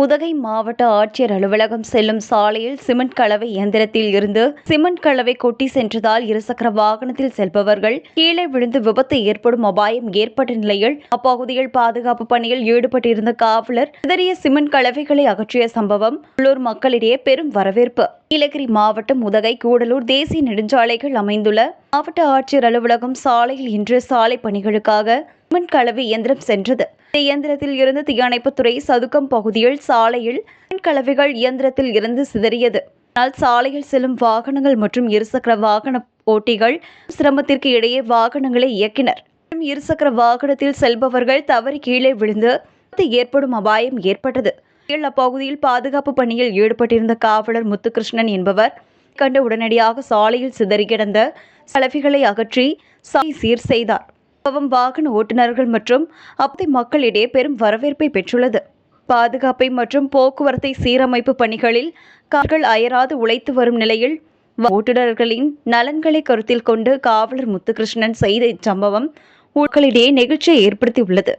உதகை மாவட்ட ஆட்சியர் அலுவலகம் செல்லும் சாலையில் சிமெண்ட் கலவை இயந்திரத்தில் இருந்து சிமெண்ட் கலவை கொட்டி சென்றதால் இருசக்கர வாகனத்தில் செல்பவர்கள் கீழே விழுந்து விபத்து ஏற்படும் அபாயம் ஏற்பட்ட நிலையில் அப்பகுதியில் பாதுகாப்பு பணியில் ஈடுபட்டிருந்த காவலர் சிதறிய சிமெண்ட் கலவைகளை அகற்றிய சம்பவம் உள்ளூர் மக்களிடையே பெரும் வரவேற்பு. நீலகிரி மாவட்டம் உதகை கூடலூர் தேசிய நெடுஞ்சாலைகள் அமைந்துள்ள மாவட்ட ஆட்சியர் அலுவலகம் சாலையில் இன்று சாலை பணிகளுக்காக சிமெண்ட் கலவை இயந்திரம் சென்றது. இந்த இயந்திரத்தில் இருந்து தீயணைப்புத்துறை சதுக்கம் பகுதியில் சாலையில் சிமெண்ட் கலவைகள் இயந்திரத்தில் இருந்து சிதறியது. ஆனால் சாலையில் செல்லும் வாகனங்கள் மற்றும் இருசக்கர வாகன ஓட்டிகள் சிரமத்திற்கு இடையே வாகனங்களை இயக்கினர். இருசக்கர வாகனத்தில் செல்பவர்கள் தவறி கீழே விழுந்து ஏற்படும் அபாயம் ஏற்பட்டது. அப்பகுதியில் பாதுகாப்பு பணியில் ஈடுபட்டிருந்த காவலர் முத்துகிருஷ்ணன் என்பவர் கண்டு உடனடியாக சாலையில் சிதறி கிடந்த கலவைகளை அகற்றி சாலை சீர் செய்தார். வாகன ஓட்டுநர்கள் மற்றும் அப்பகுதி மக்களிடையே பெரும் வரவேற்பை பெற்றுள்ளது. பாதுகாப்பை மற்றும் போக்குவரத்தை சீரமைப்பு பணிகளில் காவலர்கள் அயராது உழைத்து வரும் நிலையில் ஓட்டுநர்களின் நலன்களை கருத்தில் கொண்டு காவலர் முத்துகிருஷ்ணன் செய்த இச்சம்பவம் மக்களிடையே நெகிழ்ச்சியை ஏற்படுத்தியுள்ளது.